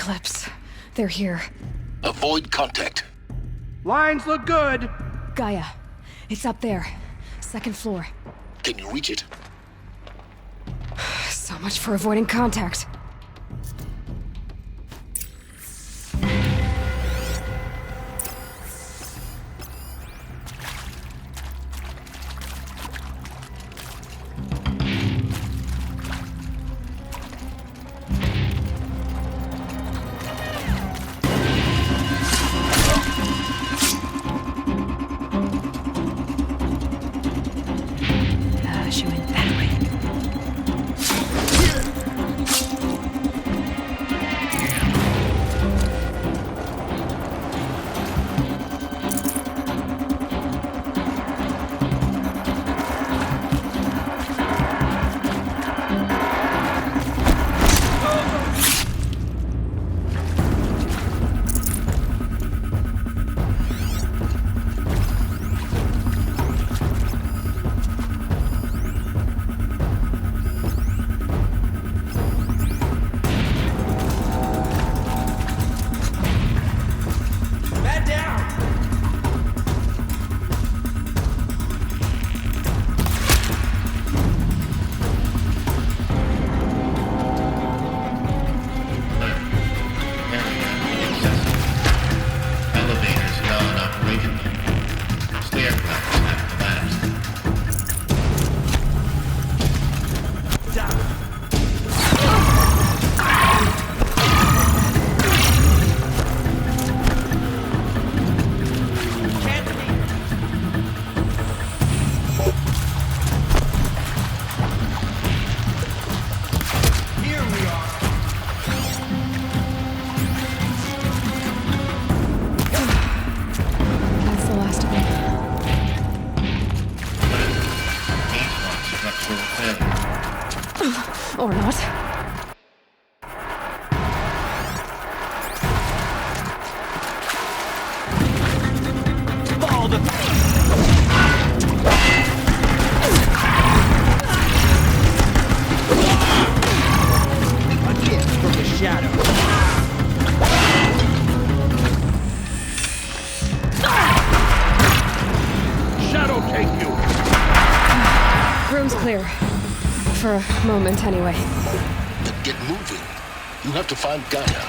Eclipse. They're here. Avoid contact. Lines look good. Gaia. It's up there. Second floor. Can you reach it? So much for avoiding contact. She went that way. Or not. Ball the... A gift from the shadow. Shadow take you. Room's clear. For a moment, anyway. Then get moving. You have to find Gaia.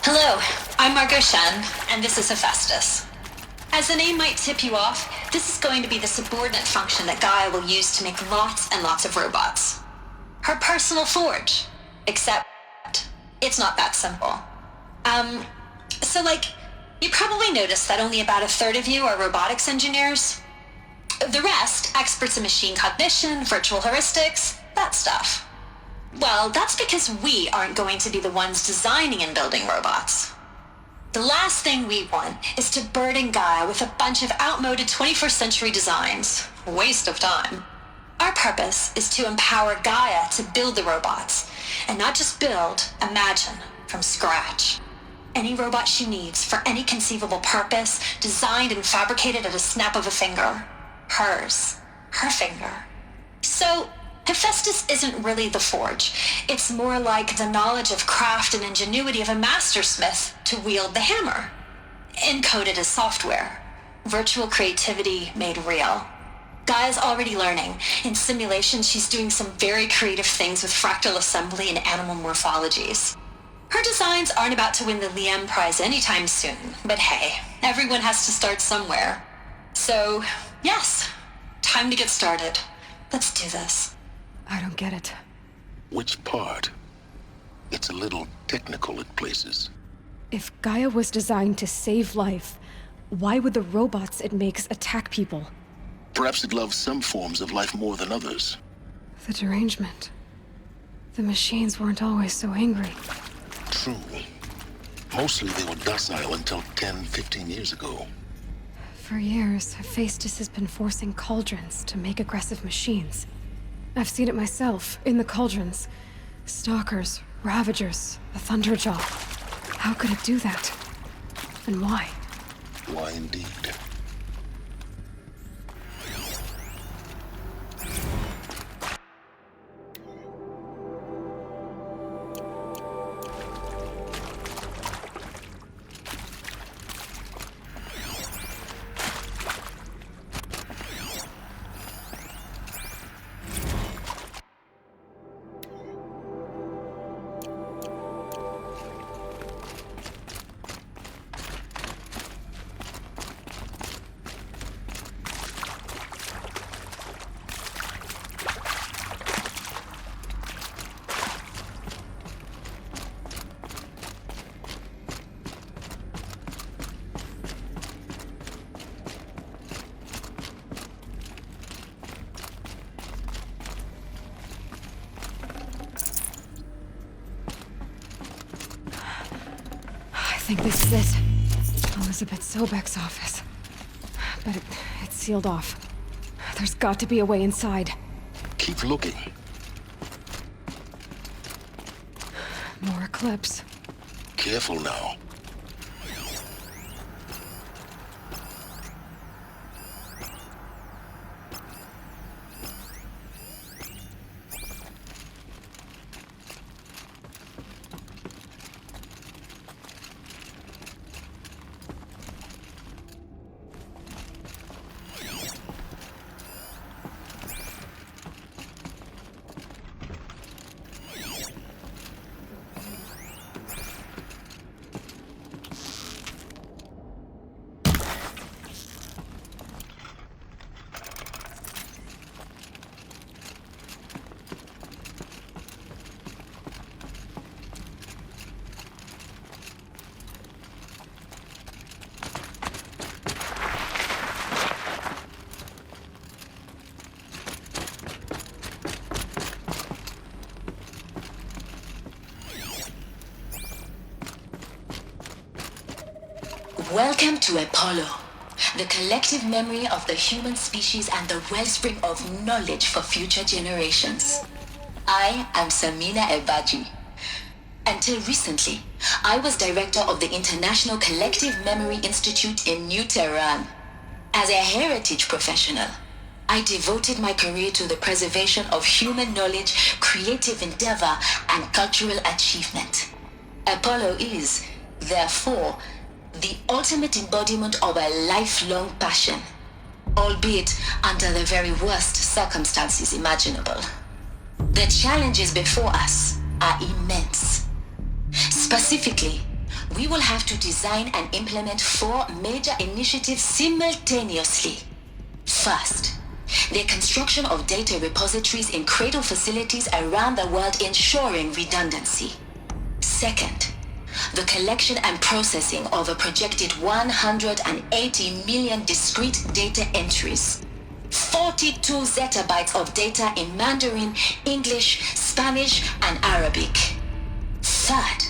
Hello, I'm Margot Shen, and this is Hephaestus. As the name might tip you off, this is going to be the subordinate function that Gaia will use to make lots and lots of robots. Her personal forge. Except, it's not that simple. You probably noticed that only about a third of you are robotics engineers. The rest, experts in machine cognition, virtual heuristics, that stuff. Well, that's because we aren't going to be the ones designing and building robots. The last thing we want is to burden Gaia with a bunch of outmoded 21st century designs. Waste of time. Our purpose is to empower Gaia to build the robots, and not just build, imagine, from scratch. Any robot she needs for any conceivable purpose, designed and fabricated at a snap of a finger. Hers. Her finger. So, Hephaestus isn't really the forge. It's more like the knowledge of craft and ingenuity of a mastersmith to wield the hammer. Encoded as software. Virtual creativity made real. Gaia's already learning. In simulation, she's doing some very creative things with fractal assembly and animal morphologies. Her designs aren't about to win the Liam Prize anytime soon, but hey, everyone has to start somewhere. So, yes, time to get started. Let's do this. I don't get it. Which part? It's a little technical at places. If Gaia was designed to save life, why would the robots it makes attack people? Perhaps it loves some forms of life more than others. The derangement. The machines weren't always so angry. True. Mostly they were docile until 10, 15 years ago. For years, Hephaestus has been forcing cauldrons to make aggressive machines. I've seen it myself, in the cauldrons. Stalkers, Ravagers, the Thunderjaw. How could it do that? And why? Why indeed? I think this is it. Elizabeth Sobek's office. But it's sealed off. There's got to be a way inside. Keep looking. More Eclipse. Careful now. Welcome to Apollo, the collective memory of the human species and the wellspring of knowledge for future generations. I am Samina Ebaji. Until recently, I was director of the International Collective Memory Institute in New Tehran. As a heritage professional, I devoted my career to the preservation of human knowledge, creative endeavor, and cultural achievement. Apollo is, therefore, the ultimate embodiment of a lifelong passion, albeit under the very worst circumstances imaginable. The challenges before us are immense. Specifically, we will have to design and implement 4 major initiatives simultaneously. First, the construction of data repositories in cradle facilities around the world, ensuring redundancy. Second, the collection and processing of a projected 180 million discrete data entries, 42 zettabytes of data in Mandarin, English, Spanish, and Arabic. Third,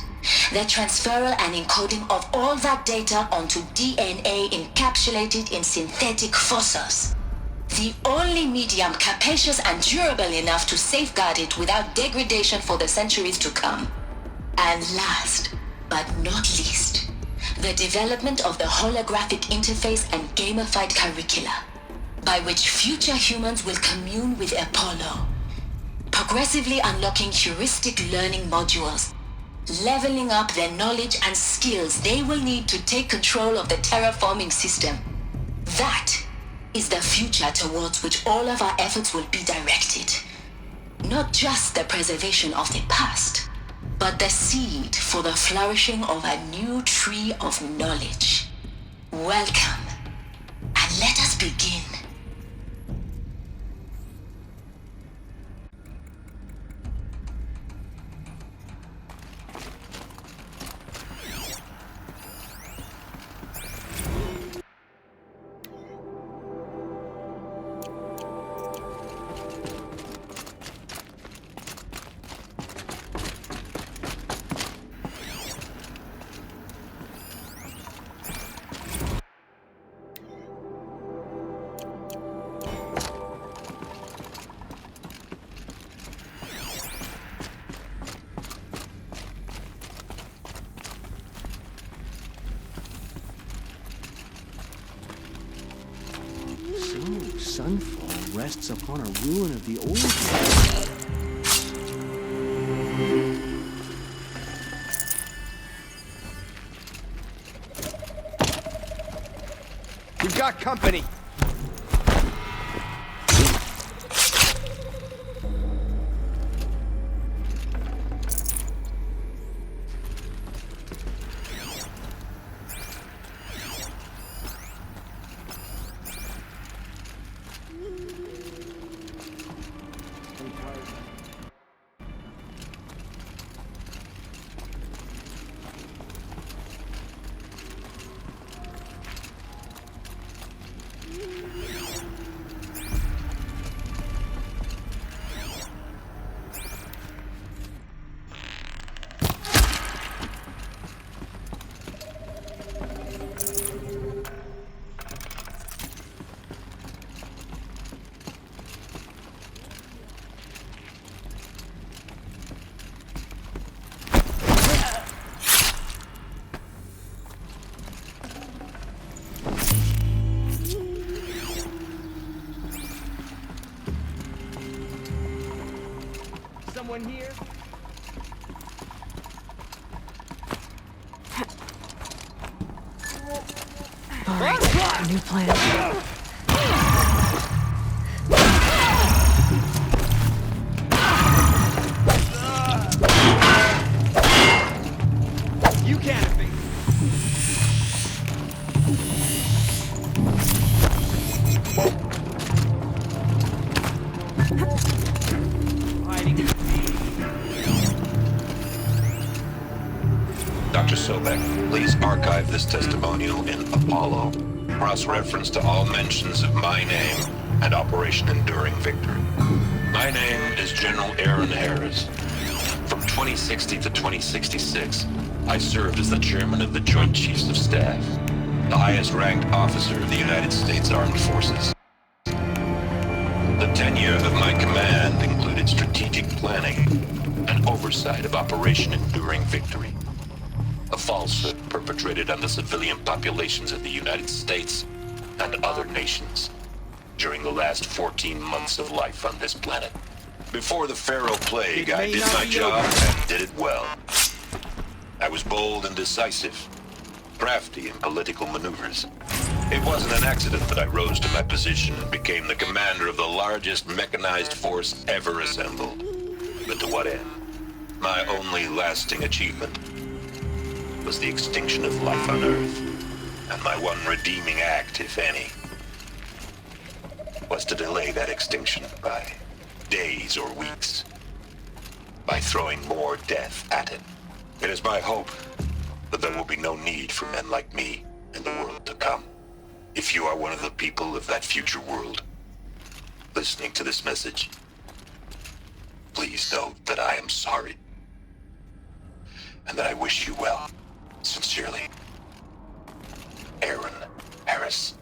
the transferal and encoding of all that data onto DNA encapsulated in synthetic fossils, the only medium capacious and durable enough to safeguard it without degradation for the centuries to come. And last, but not least, the development of the holographic interface and gamified curricula, by which future humans will commune with Apollo, progressively unlocking heuristic learning modules, leveling up their knowledge and skills they will need to take control of the terraforming system. That is the future towards which all of our efforts will be directed. Not just the preservation of the past, but the seed for the flourishing of a new tree of knowledge. Welcome, and let us begin. Sunfall rests upon a ruin of the old world. We've got company! Someone here? All right, new plan. You canopy! Hiding. Dr. Sobek, please archive this testimonial in Apollo. Cross-reference to all mentions of my name and Operation Enduring Victory. My name is General Aaron Harris. From 2060 to 2066, I served as the chairman of the Joint Chiefs of Staff, the highest-ranked officer of the United States Armed Forces. The tenure of my command included strategic planning and oversight of Operation Enduring Victory, a falsehood perpetrated on the civilian populations of the United States and other nations during the last 14 months of life on this planet. Before the Pharaoh Plague, I did my job and did it well. I was bold and decisive, crafty in political maneuvers. It wasn't an accident that I rose to my position and became the commander of the largest mechanized force ever assembled. But to what end? My only lasting achievement was the extinction of life on Earth, and my one redeeming act, if any, was to delay that extinction by days or weeks, by throwing more death at it. It is my hope that there will be no need for men like me in the world to come. If you are one of the people of that future world listening to this message, please know that I am sorry and that I wish you well. Sincerely, Aaron Harris.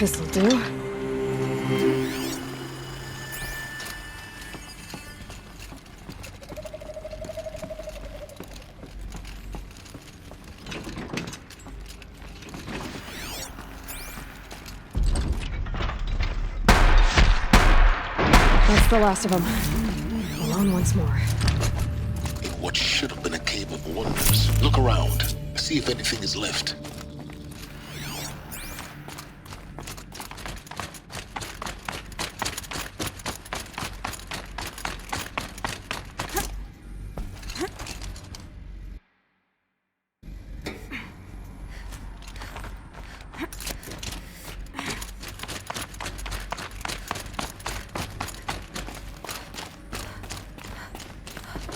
This'll do. That's the last of them. Alone once more. In what should have been a cave of wonders. Look around. See if anything is left.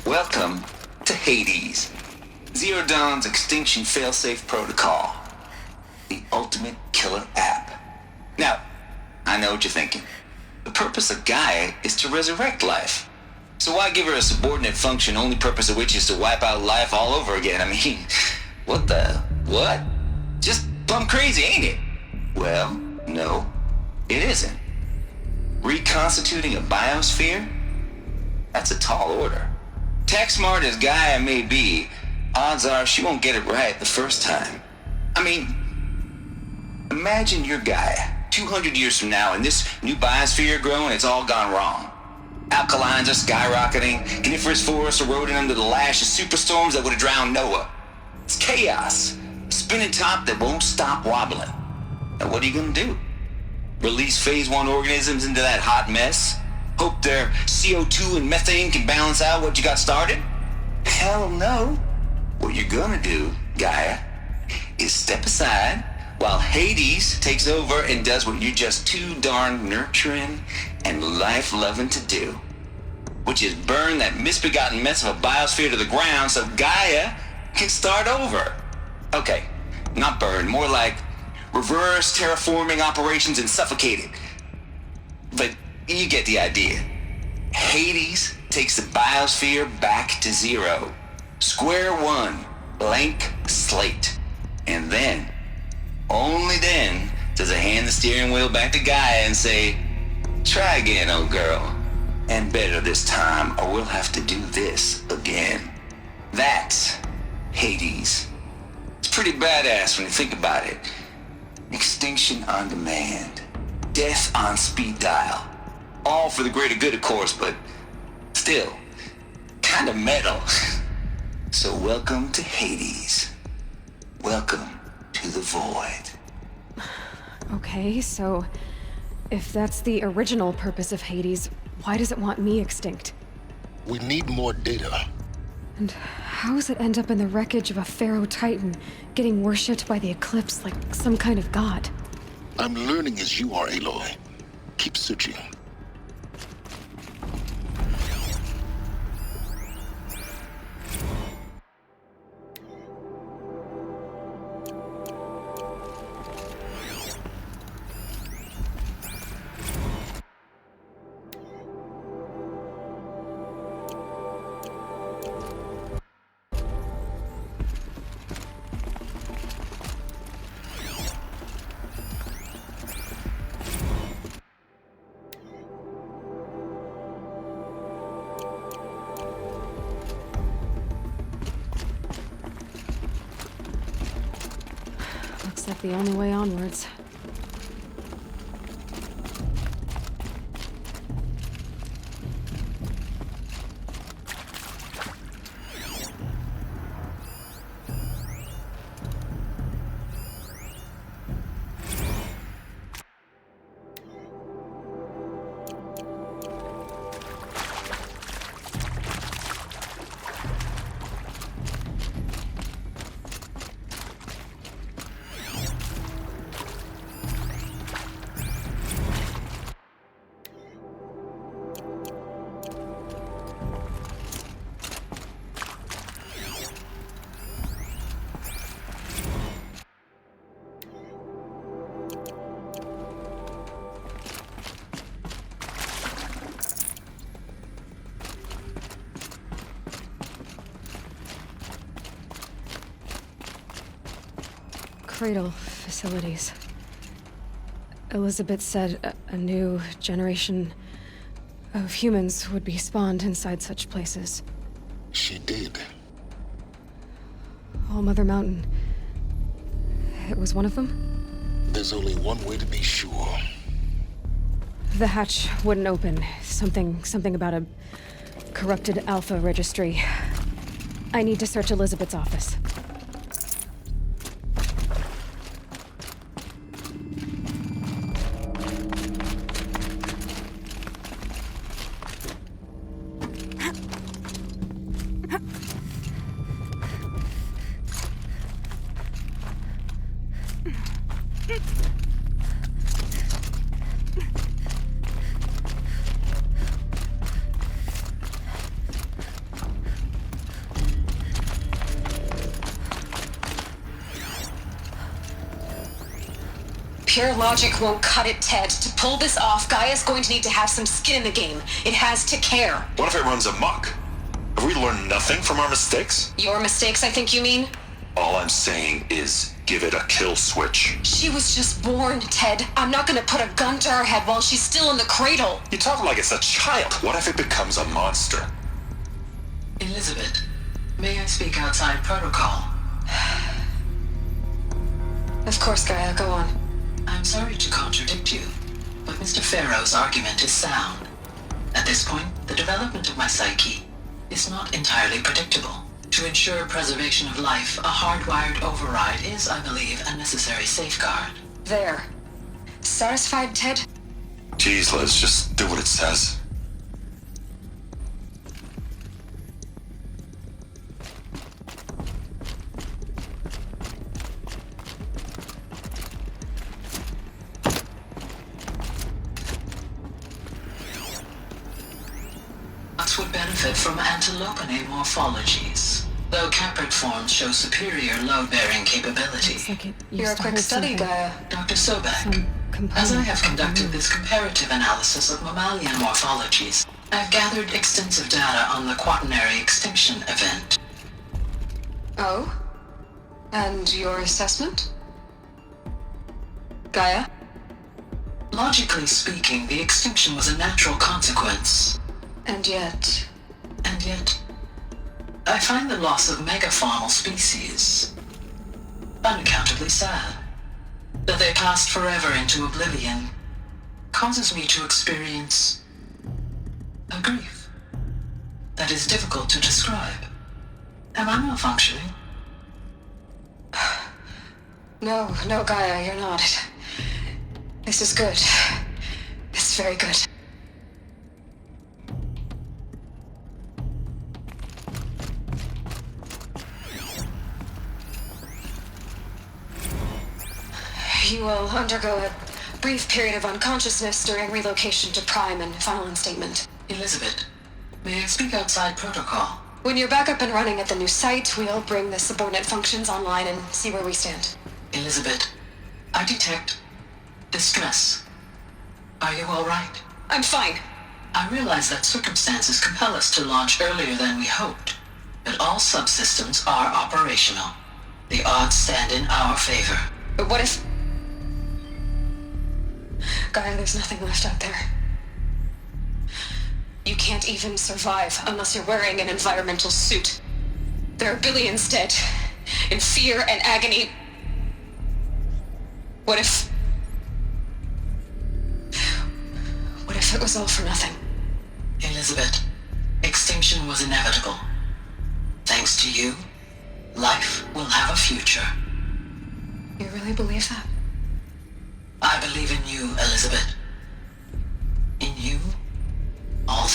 Welcome to Hades, Zero Dawn's extinction failsafe protocol, the ultimate killer app. Now, I know what you're thinking. The purpose of Gaia is to resurrect life. So why give her a subordinate function, only purpose of which is to wipe out life all over again? I mean, what? Just plumb crazy, ain't it? Well, no, it isn't. Reconstituting a biosphere? That's a tall order. Tech smart as Gaia may be, odds are she won't get it right the first time. I mean, imagine you're Gaia, 200 years from now, and this new biosphere you're growing, it's all gone wrong. Alkalines are skyrocketing, coniferous forests eroding under the lash of superstorms that would have drowned Noah. It's chaos, a spinning top that won't stop wobbling. Now what are you gonna do? Release phase 1 organisms into that hot mess? Hope their CO2 and methane can balance out what you got started? Hell no. What you're gonna do, Gaia, is step aside while Hades takes over and does what you're just too darn nurturing and life-loving to do, which is burn that misbegotten mess of a biosphere to the ground so Gaia can start over. Okay, not burn, more like reverse terraforming operations and suffocate it. But you get the idea. Hades takes the biosphere back to zero. Square one, blank slate. And then, only then, does it hand the steering wheel back to Gaia and say, try again, old girl. And better this time, or we'll have to do this again. That's Hades. It's pretty badass when you think about it. Extinction on demand. Death on speed dial. All for the greater good, of course, but still, kind of metal. So welcome to Hades. Welcome to the void. Okay, so if that's the original purpose of Hades, why does it want me extinct? We need more data. And how does it end up in the wreckage of a Pharaoh Titan, getting worshipped by the Eclipse like some kind of god? I'm learning as you are, Aloy. Keep searching. Looks like the only way onwards. Cradle facilities. Elizabeth said a new generation of humans would be spawned inside such places. She did. All Mother Mountain. It was one of them? There's only one way to be sure. The hatch wouldn't open. Something about a corrupted Alpha registry. I need to search Elizabeth's office. Pure logic won't cut it, Ted. To pull this off, Gaia's going to need to have some skin in the game. It has to care. What if it runs amok? Have we learned nothing from our mistakes? Your mistakes, I think you mean? All I'm saying is give it a kill switch. She was just born, Ted. I'm not gonna put a gun to her head while she's still in the cradle. You talk like it's a child. What if it becomes a monster? Elizabeth, may I speak outside protocol? Of course, Gaia, go on. I'm sorry to contradict you, but Mr. Farrow's argument is sound. At this point, the development of my psyche is not entirely predictable. To ensure preservation of life, a hardwired override is, I believe, a necessary safeguard. There. Satisfied, Ted? Jeez, Liz, just do what it says. Would benefit from antilopinae morphologies, though Caprid forms show superior load-bearing capability. It's like it used You're a to quick hold study, something. Gaia. Dr. Sobek, Some component as I have that conducted moved. this comparative analysis of mammalian morphologies, I've gathered extensive data on the quaternary extinction event. Oh? And your assessment? Gaia? Logically speaking, the extinction was a natural consequence. And yet... And yet, I find the loss of megafaunal species unaccountably sad. That they passed forever into oblivion causes me to experience a grief that is difficult to describe. Am I malfunctioning? No, Gaia, you're not. This is good. This is very good. You will undergo a brief period of unconsciousness during relocation to Prime and final instatement. Elizabeth, may I speak outside protocol? When you're back up and running at the new site, we'll bring the subordinate functions online and see where we stand. Elizabeth, I detect distress. Are you all right? I'm fine. I realize that circumstances compel us to launch earlier than we hoped, but all subsystems are operational. The odds stand in our favor. But what if... Gaia, there's nothing left out there. You can't even survive unless you're wearing an environmental suit. There are billions dead, in fear and agony. What if it was all for nothing? Elizabeth, extinction was inevitable. Thanks to you, life will have a future. You really believe that? I believe in you, Elizabeth. In you, all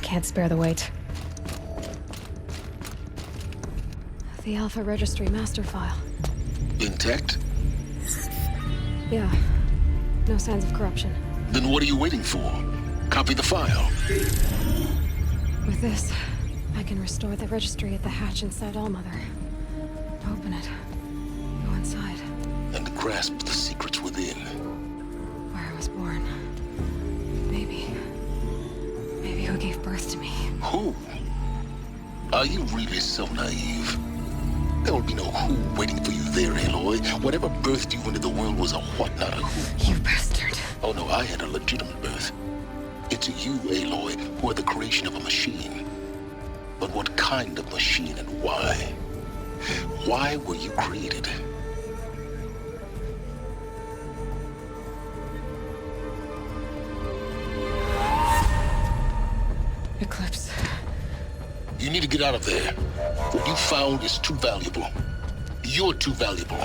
can't spare the wait. The Alpha Registry master file. Intact? Yeah. No signs of corruption. Then what are you waiting for? Copy the file. With this, I can restore the registry at the hatch inside Allmother. Open it. Go inside. And grasp the secrets within. Where I was born. Maybe who gave birth to me. Who? Are you really so naive? There will be no who waiting for you there, Aloy. Whatever birthed you into the world was a what, not a who. You bastard. Oh no, I had a legitimate birth. It's you, Aloy, who are the creation of a machine. But what kind of machine and why? Why were you created? Eclipse. You need to get out of there. What you found is too valuable. You're too valuable.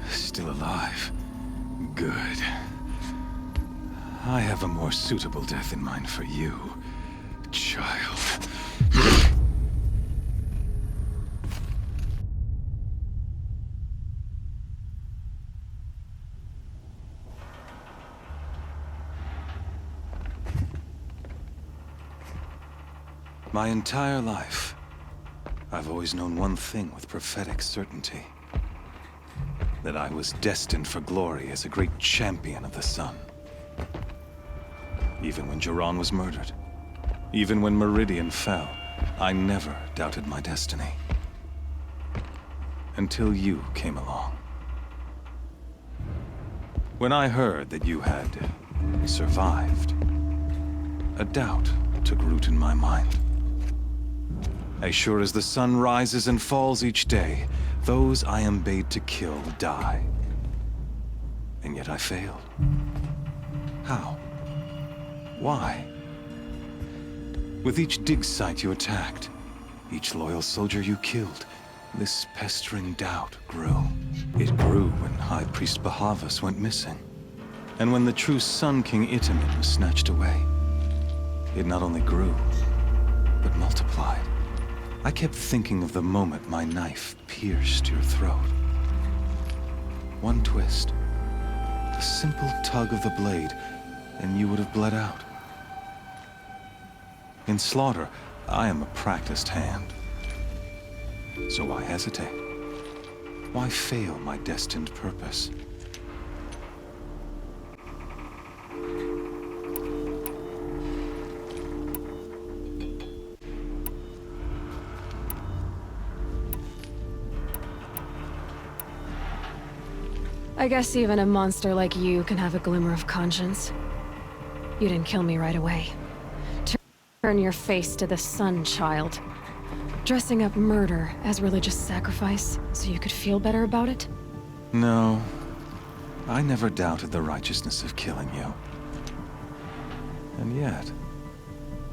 Still alive. Good. I have a more suitable death in mind for you, child. My entire life, I've always known one thing with prophetic certainty. That I was destined for glory as a great champion of the sun. Even when Jiran was murdered, even when Meridian fell, I never doubted my destiny. Until you came along. When I heard that you had survived, a doubt took root in my mind. As sure as the sun rises and falls each day, those I am bade to kill die. And yet I failed. How? Why? With each dig site you attacked, each loyal soldier you killed, this pestering doubt grew. It grew when High Priest Bahavas went missing. And when the true Sun King Itamen was snatched away. It not only grew, but multiplied. I kept thinking of the moment my knife pierced your throat. One twist, a simple tug of the blade, and you would have bled out. In slaughter, I am a practiced hand. So why hesitate? Why fail my destined purpose? I guess even a monster like you can have a glimmer of conscience. You didn't kill me right away. Turn your face to the sun, child. Dressing up murder as religious sacrifice so you could feel better about it? No. I never doubted the righteousness of killing you. And yet,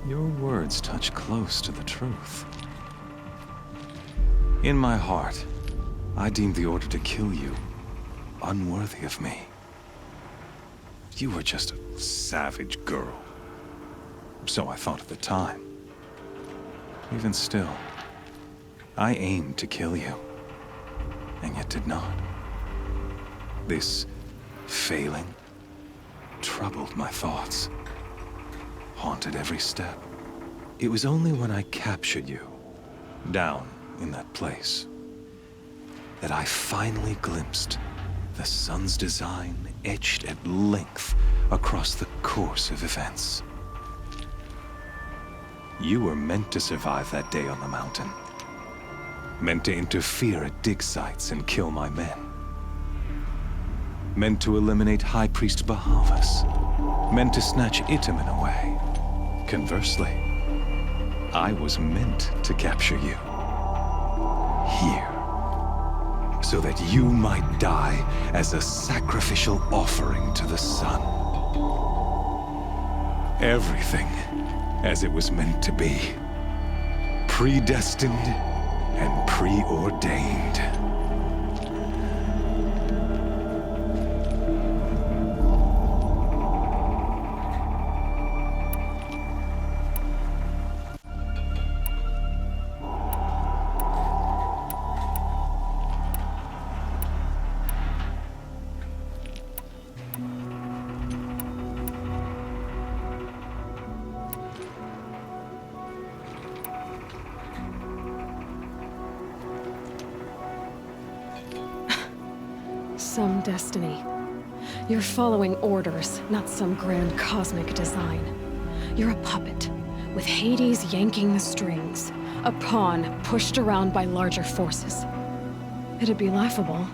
your words touch close to the truth. In my heart, I deemed the order to kill you unworthy of me. You were just a savage girl. So I thought at the time. Even still, I aimed to kill you, and yet did not. This failing troubled my thoughts, haunted every step. It was only when I captured you, down in that place, that I finally glimpsed the sun's design etched at length across the course of events. You were meant to survive that day on the mountain. Meant to interfere at dig sites and kill my men. Meant to eliminate High Priest Bahavas. Meant to snatch Itamen away. Conversely, I was meant to capture you. Here. So that you might die as a sacrificial offering to the sun. Everything as it was meant to be. Predestined and preordained. Some destiny. You're following orders, not some grand cosmic design. You're a puppet, with Hades yanking the strings, a pawn pushed around by larger forces. It'd be laughable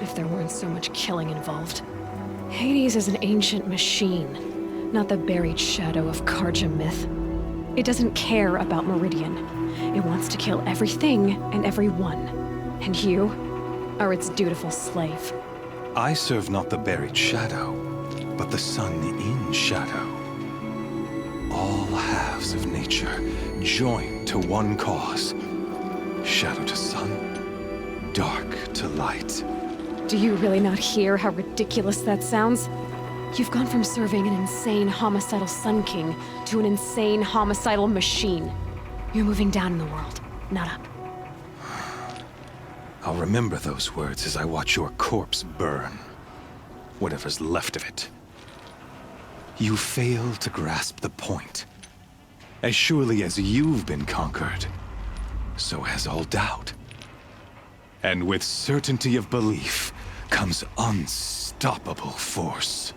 if there weren't so much killing involved. Hades is an ancient machine, not the buried shadow of Carja myth. It doesn't care about Meridian. It wants to kill everything and everyone. And you are its dutiful slave. I serve not the buried shadow, but the sun in shadow. All halves of nature joined to one cause. Shadow to sun, dark to light. Do you really not hear how ridiculous that sounds? You've gone from serving an insane homicidal Sun King to an insane homicidal machine. You're moving down in the world, not up. I'll remember those words as I watch your corpse burn. Whatever's left of it. You fail to grasp the point. As surely as you've been conquered, so has all doubt. And with certainty of belief comes unstoppable force.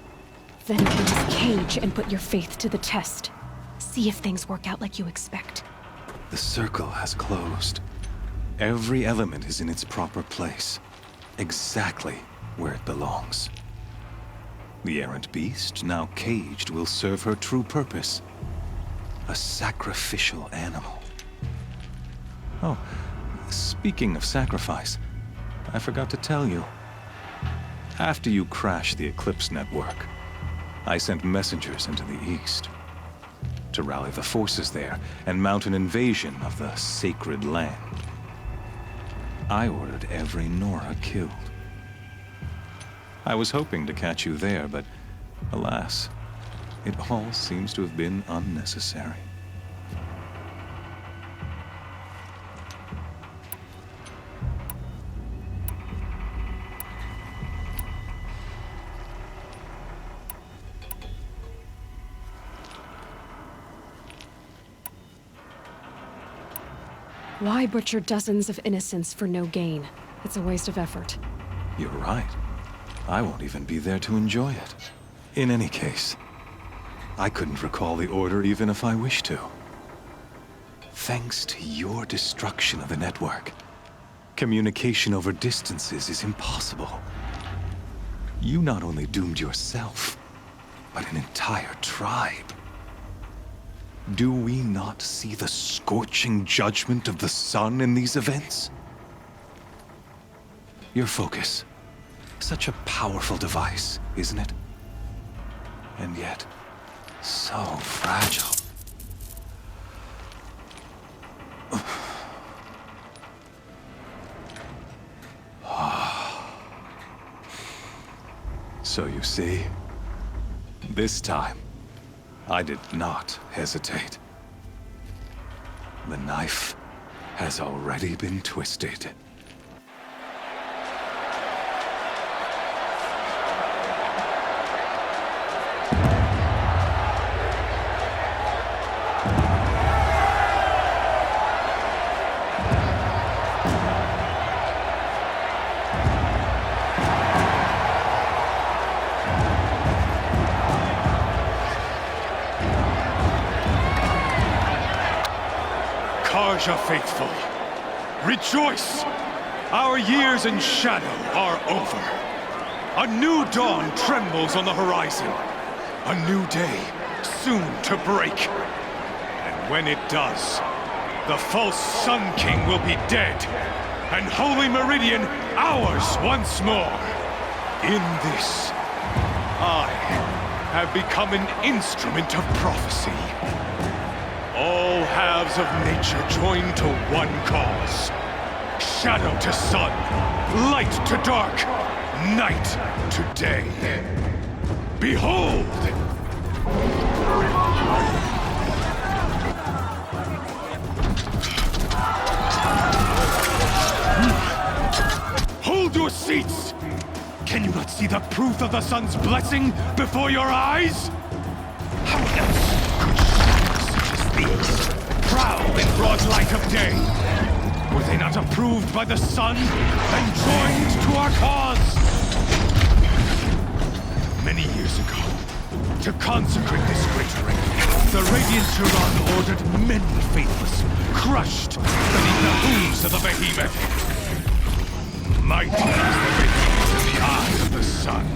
Then enter this cage and put your faith to the test. See if things work out like you expect. The circle has closed. Every element is in its proper place, exactly where it belongs. The errant beast, now caged, will serve her true purpose. A sacrificial animal. Oh, speaking of sacrifice, I forgot to tell you. After you crashed the Eclipse network, I sent messengers into the east to rally the forces there and mount an invasion of the sacred land. I ordered every Nora killed. I was hoping to catch you there, but alas, it all seems to have been unnecessary. Why butcher dozens of innocents for no gain? It's a waste of effort. You're right. I won't even be there to enjoy it. In any case, I couldn't recall the order even if I wished to. Thanks to your destruction of the network, communication over distances is impossible. You not only doomed yourself, but an entire tribe. Do we not see the scorching judgment of the sun in these events? Your focus. Such a powerful device, isn't it? And yet, so fragile. So you see, this time, I did not hesitate. The knife has already been twisted. Carja faithful, rejoice! Our years in shadow are over. A new dawn trembles on the horizon. A new day soon to break. When it does, the false Sun King will be dead, and Holy Meridian ours once more. In this, I have become an instrument of prophecy. All halves of nature join to one cause. Shadow to sun, light to dark, night to day. Behold! Hold your seats! Can you not see the proof of the sun's blessing before your eyes? How else could shadows such as these prowl in broad light of day? Were they not approved by the sun and joined to our cause? Many years ago, to consecrate this great ring, the Radiant Turan ordered many faithless, crushed beneath the hooves of the behemoth. Mighty is the behemoth in the eye of the sun,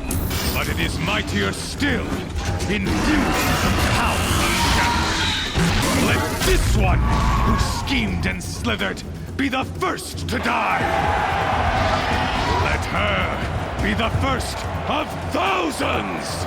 but it is mightier still, infused with the power of shadow. Let this one, who schemed and slithered, be the first to die! Let her be the first of thousands!